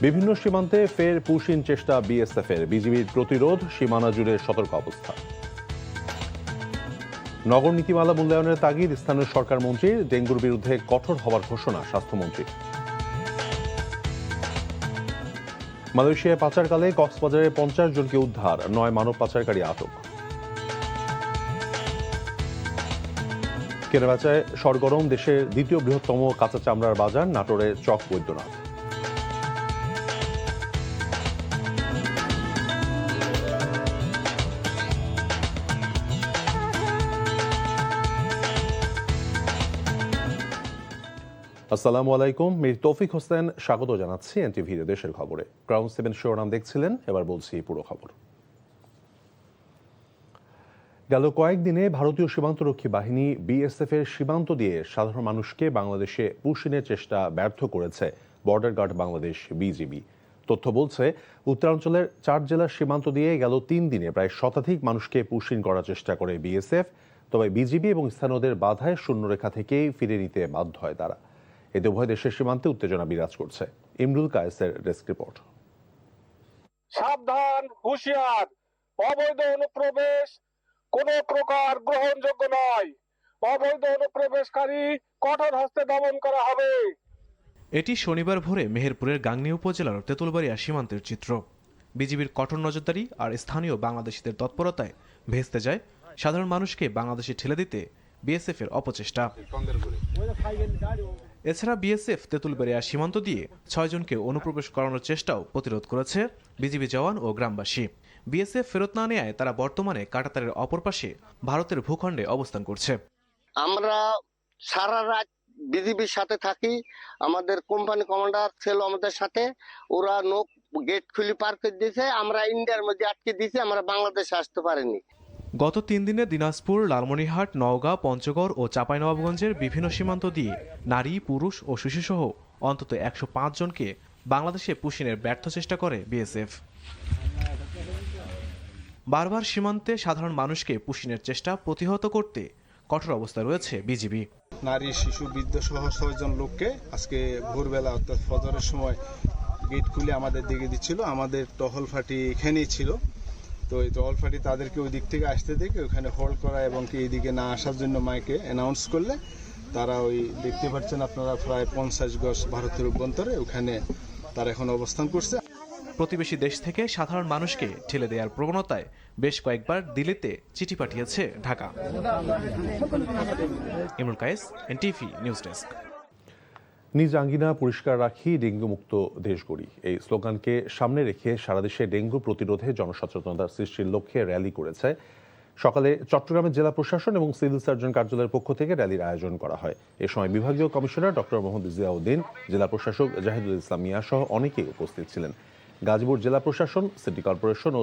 বিভিন্ন সীমান্তে ফের পুশিন চেষ্টা বিএসএফের, বিজিবির প্রতিরোধ, সীমানা জুড়ে সতর্ক অবস্থা। নগর নীতিমালা মূল্যায়নের তাগিদ স্থানীয় সরকার মন্ত্রীর, ডেঙ্গুর বিরুদ্ধে কঠোর হওয়ার ঘোষণা স্বাস্থ্যমন্ত্রী। মালয়েশিয়ায় পাচারকালে কক্সবাজারে 50 জনকে উদ্ধার, 9 মানব পাচারকারী আটক। কেনাবেচায় সরগরম দেশের দ্বিতীয় বৃহত্তম কাঁচা চামড়ার বাজার নাটোরের চক বৈদ্যনাথ। আসসালামু আলাইকুম, মীর তৌফিক হোসেন স্বাগত জানাচ্ছি এনটিভির দেশের খবরে। ক্রাউন 7 শিরোনাম দেখছিলেন, এবার বলছি পুরো খবর। গেল কয়েকদিনে ভারতীয় সীমান্তরক্ষী বাহিনী বিএসএফ এর সীমান্ত দিয়ে সাধারণ মানুষকে বাংলাদেশে পুশিনের চেষ্টা ব্যর্থ করেছে বর্ডার গার্ড বাংলাদেশ বিজিবি। তথ্য বলছে, উত্তরাঞ্চলের 4 জেলার সীমান্ত দিয়ে গেল 3 দিনে প্রায় শতাধিক মানুষকে পুশিন করার চেষ্টা করে বিএসএফ। তবে বিজিবি এবং স্থানীয়দের বাধায় শূন্যরেখা থেকেই ফিরে নিতে বাধ্য হয় তারা। এতে উভয় দেশের সীমান্তে উত্তেজনা বিরাজ করছে। ইমরুল কায়েসের ডেস্ক রিপোর্ট। সাবধান, হুঁশিয়ার, অবৈধ অনুপ্রবেশ কোনো প্রকার গ্রহণযোগ্য নয়। অবৈধ অনুপ্রবেশকারী কঠোর হস্তে দমন করা হবে। এটি শনিবার ভোরে মেহেরপুরের গাংনী উপজেলার তেঁতুলবাড়িয়া সীমান্তের চিত্র। বিজিবির কঠোর নজরদারি আর স্থানীয় বাংলাদেশিদের তৎপরতায় ভেস্তে যায় সাধারণ মানুষকে বাংলাদেশে ঠেলে দিতে বিএসএফ এর অপচেষ্টা। এছাড়া বিএসএফ তেঁতুলবাড়িয়া সীমান্ত দিয়ে 6 জনকে অনুপ্রবেশ করানোর চেষ্টাও প্রতিরোধ করেছে বিজিবি জওয়ান ও গ্রামবাসী। বিএসএফ ফেরত না নেয় তারা বর্তমানে কাঁটাতারের অপর পাশে ভারতের ভূখণ্ডে অবস্থান করছে। আমরা সারা রাত বিজিবির সাথে থাকি, আমাদের কোম্পানি কমান্ডার ছিল আমাদের সাথে। ওরা নৌক গেট খুলে পার করে দিয়েছে, আমরা ইন্ডিয়ার মধ্যে আটকে দিয়েছি, আমরা বাংলাদেশে আসতে পারিনি। গত 3 দিনে দিনাজপুর, লালমনিরহাট, নওগাঁ, পঞ্চগড় ও চাঁপাইনবাবগঞ্জের বিভিন্ন সীমান্ত দিয়ে নারী, পুরুষ ও শিশুসহ অন্তত 105 জনকে বাংলাদেশে পুশিনের ব্যর্থ চেষ্টা করে বিএসএফ। বারবার সীমান্তে সাধারণ মানুষকে পুশিনের চেষ্টা প্রতিহত করতে কঠোর অবস্থায় রয়েছে বিজিবি। নারী, শিশু, বৃদ্ধ সহ 6 জন লোককে আজকে ভোরবেলা অর্থাৎ ফজরের সময় গেট খুলে আমাদের দিকে দিচ্ছিল। আমাদের টহল ফাঁটি এখানেই ছিল, তো এই টহল ফাঁটি তাদেরকে ওই দিক থেকে আসতে দেখে ওখানে হোল্ড করা এবং কি এইদিকে না আসার জন্য মাইকে অ্যানাউন্স করলে তারা ওই দেখতে পাচ্ছেন আপনারা প্রায় 50 গজ ভারতের অভ্যন্তরে ওখানে তারা এখন অবস্থান করছে। প্রতিবেশী দেশ থেকে সাধারণ মানুষকে ঠেলে দেওয়ার প্রবণতায় বেশ কয়েকবার দিল্লিতে চিঠি পাঠিয়েছে Dhaka. Imrul Kayes, NTV news desk. নিজ আঙ্গিনা পরিষ্কার রাখি, ডেঙ্গু মুক্ত দেশ গড়ি, এই স্লোগানকে সামনে রেখে সারা দেশে ডেঙ্গু প্রতিরোধে জনসচেতনতা সৃষ্টির লক্ষ্যে র্যালি করেছে। সকালে চট্টগ্রামের জেলা প্রশাসন এবং সিভিল সার্জন কার্যালয়ের পক্ষ থেকে র্যালির আয়োজন করা হয়। এ সময় বিভাগীয় কমিশনার ডক্টর মোহাম্মদ জিয়াউদ্দিন, জেলা প্রশাসক জাহিদুল ইসলাম মিয়া সহ অনেকেই উপস্থিত ছিলেন। গাজীপুর জেলা প্রশাসন, সিটি কর্পোরেশন ও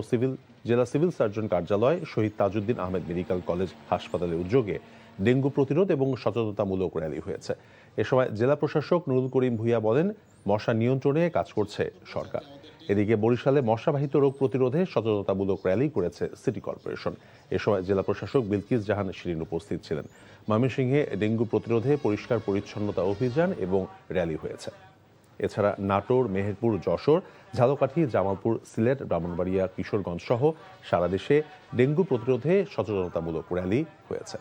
জেলা সিভিল সার্জন কার্যালয়, শহীদ তাজউদ্দিন আহমেদ মেডিকেল কলেজ হাসপাতালের উদ্যোগে ডেঙ্গু প্রতিরোধ এবং সচেতনতামূলক র্যালি হয়েছে। এ সময় জেলা প্রশাসক নুরুল করিম ভূঁইয়া বলেন, মশা নিয়ন্ত্রণে কাজ করছে সরকার। এদিকে বরিশালে মশাবাহিত রোগ প্রতিরোধে সচেতনতামূলক র্যালি করেছে সিটি কর্পোরেশন। এ সময় জেলা প্রশাসক বিলকিস জাহান শিরিন উপস্থিত ছিলেন। ময়মনসিংহে ডেঙ্গু প্রতিরোধে পরিষ্কার পরিচ্ছন্নতা অভিযান এবং র্যালি হয়েছে। এছাড়া নাটোর, মেহেরপুর, যশোর, ঝালকাঠি, জামালপুর, সিলেট, ব্রাহ্মণবাড়িয়া, কিশোরগঞ্জ সহ সারা দেশে ডেঙ্গু প্রতিরোধে সচেতনতামূলক র্যালি হয়েছে।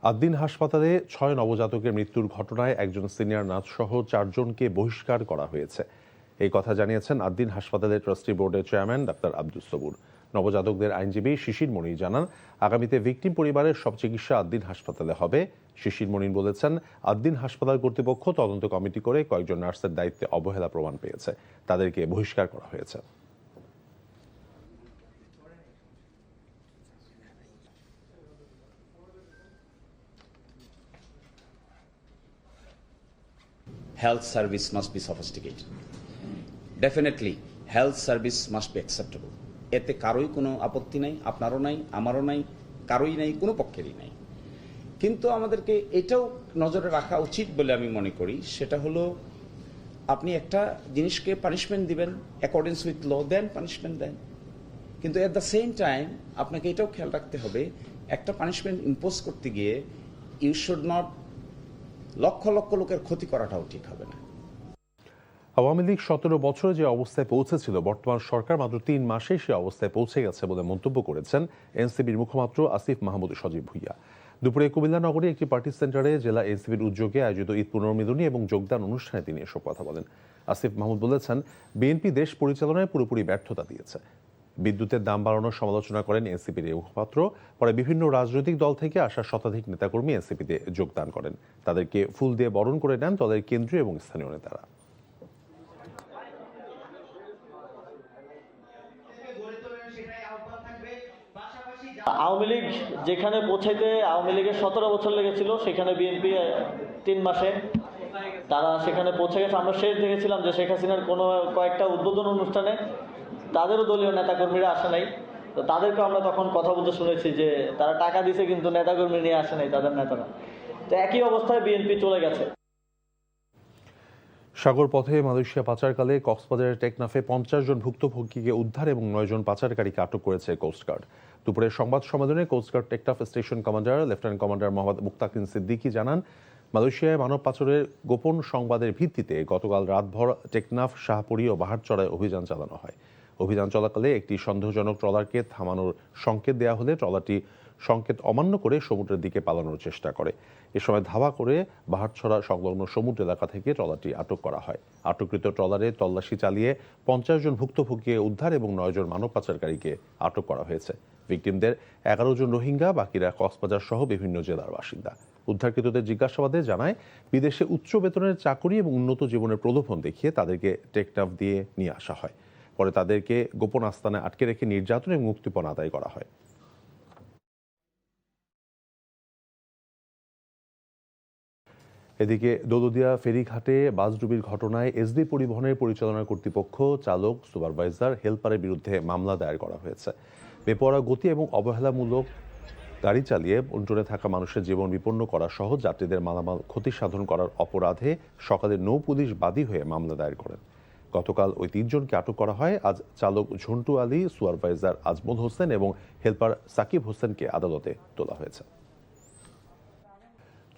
আদ্দিন হাসপাতালে 6 নবজাতকের মৃত্যুর ঘটনায় একজন সিনিয়র নার্স সহ 4 জনকে বহিষ্কার করা হয়েছে। এই কথা জানিয়েছেন আদ্দিন হাসপাতালের ট্রাস্টি বোর্ডের চেয়ারম্যান ডাক্তার আব্দুস সবুর। নবজাতকদের আইনজীবী শিশির মনির জানান, আগামীতে ভিকটিম পরিবারের সব চিকিৎসা আদ্দিন হাসপাতালে হবে। শিশির মনির বলেছেন, আদ্দিন হাসপাতাল কর্তৃপক্ষ তদন্ত কমিটি করে কয়েকজন নার্সের দায়িত্বে অবহেলা প্রমাণ পেয়েছে, তাদেরকে বহিষ্কার করা হয়েছে। Health service must be sophisticated. Definitely, health service must be acceptable. এতে কারোই কোনো আপত্তি নাই, আপনারও নাই, আমারও নাই, কারোই নাই, কোনো পক্ষেরই নাই। কিন্তু আমাদেরকে এটাও নজরে রাখা উচিত বলে আমি মনে করি, সেটা হলো আপনি একটা জিনিসকে পানিশমেন্ট দিবেন accordings with law, then punishment দেন। কিন্তু এট দ্য সেম টাইম আপনাকে এটাও খেয়াল রাখতে হবে একটা পানিশমেন্ট ইম্পোজ করতে গিয়ে you should not lakh lakh লোকের ক্ষতি করাটাও ঠিক হবে না। আওয়ামী লীগ 17 বছরে যে অবস্থায় পৌঁছেছিল, বর্তমান সরকার মাত্র 3 মাসেই সে অবস্থায় পৌঁছে গেছে বলে মন্তব্য করেছেন এনসিপির মুখপাত্র আসিফ মাহমুদ সজীব ভুইয়া। দুপুরে কুমিল্লা নগরী একটি পার্টি সেন্টারে জেলা এনসিপির উদ্যোগে আয়োজিত ঈদ পুনর্মিলনী এবং যোগদান অনুষ্ঠানে তিনি এসব কথা বলেন। আসিফ মাহমুদ বলেছেন, বিএনপি দেশ পরিচালনায় পুরোপুরি ব্যর্থতা দিয়েছে। বিদ্যুতের দাম বাড়ানোর সমালোচনা করেন এনসিপির এই মুখপাত্র। পরে বিভিন্ন রাজনৈতিক দল থেকে আসা শতাধিক নেতাকর্মী এনসিপিতে যোগদান করেন। তাদেরকে ফুল দিয়ে বরণ করে নেন দলের কেন্দ্রীয় এবং স্থানীয় নেতারা। আওয়ামী লীগ যেখানে পৌঁছাইতে আওয়ামী লীগের 17 বছর লেগেছিল, সেখানে বিএনপি 3 মাসে তারা সেখানে পৌঁছে গেছে। আমরা শেষ দেখেছিলাম যে শেখ হাসিনার কোনো কয়েকটা উদ্বোধন অনুষ্ঠানে তাদেরও দলীয় নেতাকর্মীরা আসে নাই। তো তাদেরকে আমরা তখন কথা বলতে শুনেছি যে তারা টাকা দিছে কিন্তু নেতাকর্মী নিয়ে আসে নাই তাদের নেতারা। তো একই অবস্থায় বিএনপি চলে গেছে। সাগর পথে মালয়েশিয়া পাচারকালে কক্সবাজারের টেকনাফে 50 জন ভুক্তভোগীকে উদ্ধার এবং 9 জন পাচারকারীকে আটক করেছে কোস্টগার্ড। দুপুরের সংবাদ সম্মেলনে coastguard Teknaf station commander lieutenant commander Mohammad Muktakin Siddiqui জানান, মালয়েশিয়ায় মানব পাচারের গোপন সংবাদের ভিত্তিতে গতকাল রাতভর টেকনাফ, শাহপুরী ও বাহারচড়ায় অভিযান চালানো হয়। অভিযান চলাকালে একটি সন্দেহজনক ট্রলারকে থামানোর সংকেত দেওয়া হলে ট্রলারটি সংকেত অমান্য করে সমুদ্রের দিকে পালানোর চেষ্টা করে। এ সময় ধাওয়া করে বাহারছড়া সংলগ্ন সমুদ্র এলাকা থেকে ট্রলারটি আটক করা হয়। আটককৃত ট্রলারে তল্লাশি চালিয়ে 50 জন ভুক্তভোগীকে উদ্ধার এবং 9 জন মানব পাচারকারীকে আটক করা হয়েছে। ভিকটিমদের 11 জন রোহিঙ্গা, বাকিরা কক্সবাজার সহ বিভিন্ন জেলার বাসিন্দা। উদ্ধারকৃতদের জিজ্ঞাসাবাদে জানায়, বিদেশে উচ্চ বেতনের চাকরি এবং উন্নত জীবনের প্রলোভন দেখিয়ে তাদেরকে টেকনাফ দিয়ে নিয়ে আসা হয়। পরে তাদেরকে গোপন আস্তানায় আটকে রেখে নির্যাতন এবং মুক্তিপণ আদায় করা হয়। এদিকে দৌলতদিয়া ফেরিঘাটে বাসডুবির ঘটনায় এসডি পরিবহনের পরিচালনা কর্তৃপক্ষ, চালক, সুপারভাইজার, হেলপারের বিরুদ্ধে মামলা দায়ের করা হয়েছে। বেপরোয়া গতি এবং অবহেলামূলক গাড়ি চালিয়ে বন্টনে থাকা মানুষের জীবন বিপন্ন করা সহ যাত্রীদের মালামাল ক্ষতি সাধন করার অপরাধে সকালে নৌ পুলিশ বাদী হয়ে মামলা দায়ের করেন। গতকাল ওই 3 জনকে আটক করা হয়। আজ চালক ঝন্টু আলী, সুপারভাইজার আজমল হোসেন এবং হেলপার সাকিব হোসেনকে আদালতে তোলা হয়েছে।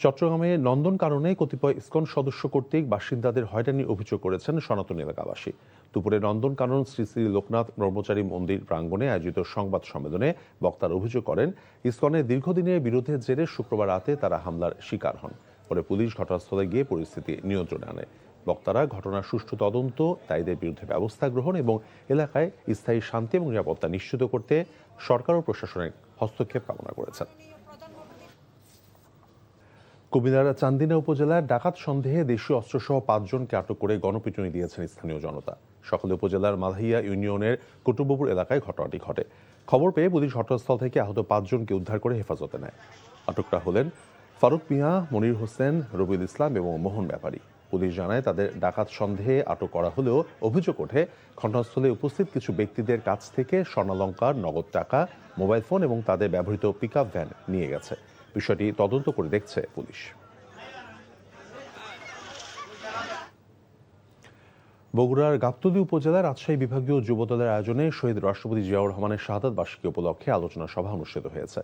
চট্টগ্রামে নন্দনকাননে কতিপয় ইসকন সদস্য কর্তৃক বাসিন্দাদের হয়রানির অভিযোগ করেছেন সনাতন এলাকাবাসী। দুপুরে নন্দনকানন শ্রী শ্রী লোকনাথ ব্রহ্মচারী মন্দির প্রাঙ্গণে আয়োজিত সংবাদ সম্মেলনে বক্তারা অভিযোগ করেন, ইসকনের দীর্ঘদিনের বিরোধের জেরে শুক্রবার রাতে তারা হামলার শিকার হন। পরে পুলিশ ঘটনাস্থলে গিয়ে পরিস্থিতি নিয়ন্ত্রণে আনে। বক্তারা ঘটনার সুষ্ঠু তদন্ত, দায়ীদের বিরুদ্ধে ব্যবস্থা গ্রহণ এবং এলাকায় স্থায়ী শান্তি এবং নিরাপত্তা নিশ্চিত করতে সরকার ও প্রশাসনের হস্তক্ষেপ কামনা করেছেন। কুমিল্লার চান্দিনা উপজেলার ডাকাত সন্দেহে দেশীয় অস্ত্রসহ 5 জনকে আটক করে গণপিটুনি দিয়েছেন স্থানীয় জনতা। সকালে উপজেলার মালহিয়া ইউনিয়নের কুটুম্বপুর এলাকায় ঘটনাটি ঘটে। খবর পেয়ে পুলিশ ঘটনাস্থল থেকে আহত 5 জনকে উদ্ধার করে হেফাজতে নেয়। আটকরা হলেন ফারুক মিয়া, মনির হোসেন, রবিউল ইসলাম এবং মোহন ব্যাপারী। পুলিশ জানায়, তাদের ডাকাত সন্দেহে আটক করা হলেও অভিযোগ ওঠে ঘটনাস্থলে উপস্থিত কিছু ব্যক্তিদের কাছ থেকে স্বর্ণালংকার, নগদ টাকা, মোবাইল ফোন এবং তাদের ব্যবহৃত পিকআপ ভ্যান নিয়ে গেছে। বিষয়টি তদন্ত করে দেখছে পুলিশ। বগুড়ার গাবতলী উপজেলার রাজশাহী বিভাগীয় যুবদলের আয়োজনে শহীদ রাষ্ট্রপতি জিয়াউর রহমানের শাহাদাত বার্ষিকী উপলক্ষে আলোচনা সভা অনুষ্ঠিত হয়েছে।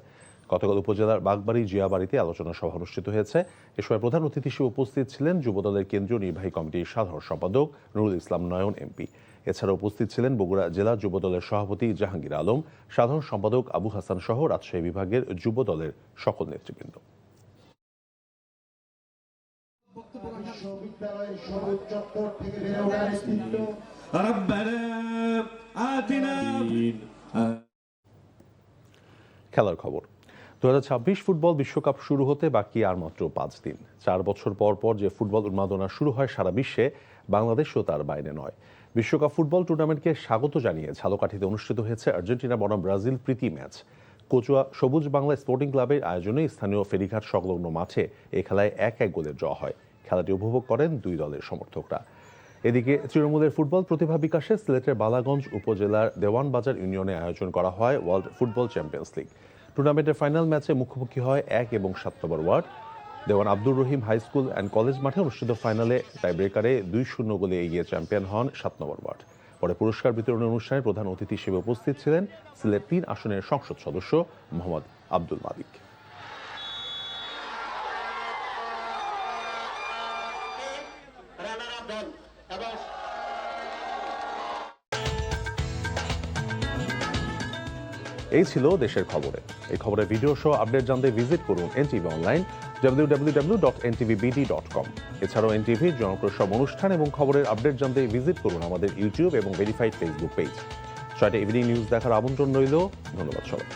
গতকাল উপজেলার বাগবাড়ি জিয়াবাড়িতে আলোচনা সভা অনুষ্ঠিত হয়েছে। এ সময় প্রধান অতিথি হিসেবে উপস্থিত ছিলেন যুবদলের কেন্দ্রীয় নির্বাহী কমিটির সাধারণ সম্পাদক নুরুল ইসলাম নয়ন এমপি। এছাড়া উপস্থিত ছিলেন বগুড়া জেলা যুবদলের সভাপতি জাহাঙ্গীর আলম, সাধারণ সম্পাদক আবু হাসান সহ রাজশাহী বিভাগের যুবদলের সকল নেতৃবৃন্দ। খেলার খবর। 2026 ফুটবল বিশ্বকাপ শুরু হতে বাকি আর মাত্র 5 দিন। 4 বছর পর পর যে ফুটবল উন্মাদনা শুরু হয় সারা বিশ্বে, বাংলাদেশও তার বাইরে নয়। বিশ্বকাপ ফুটবল টুর্নামেন্টকে স্বাগত জানিয়ে ঝালকাঠিতে অনুষ্ঠিত হয়েছে আর্জেন্টিনা বনাম ব্রাজিল প্রীতি ম্যাচ। কচুয়া সবুজ বাংলা স্পোর্টিং ক্লাবের আয়োজনে স্থানীয় ফেরিঘাট সংলগ্ন মাঠে এই খেলায় 1-1 গোলের ড্র হয়। খেলাটি উপভোগ করেন 2 দলের সমর্থকরা। এদিকে তৃণমূলের ফুটবল প্রতিভা বিকাশে সিলেটের বালাগঞ্জ উপজেলার দেওয়ানবাজার ইউনিয়নে আয়োজন করা হয় ওয়ার্ল্ড ফুটবল চ্যাম্পিয়ন্স লিগ। টুর্নামেন্টের ফাইনাল ম্যাচে মুখোমুখি হয় 1 এবং 7 নম্বর ward. Dewan Abdur Rahim high school and college মাঠে অনুষ্ঠিত ফাইনালে টাইব্রেকারে 2-0 গোলে এগিয়ে চ্যাম্পিয়ন হন 7 নম্বর ওয়ার্ড। পরে পুরস্কার বিতরণী অনুষ্ঠানে প্রধান অতিথি হিসেবে উপস্থিত ছিলেন সিলেট 3 আসনের সংসদ সদস্য মোহাম্মদ আব্দুল মালিক। এই ছিল দেশের খবরে। এই খবরের ভিডিও শো আপডেট জানতে ভিজিট করুন এনটিভি অনলাইন www.ntvbd.com। এছাড়াও এনটিভির জনপ্রিয় সব অনুষ্ঠান এবং খবরের আপডেট জানতে ভিজিট করুন আমাদের ইউটিউব এবং ভেরিফাইড ফেসবুক পেজ। 6টা ইভিনিং নিউজ দেখার আমন্ত্রণ রইল। ধন্যবাদ সবাই।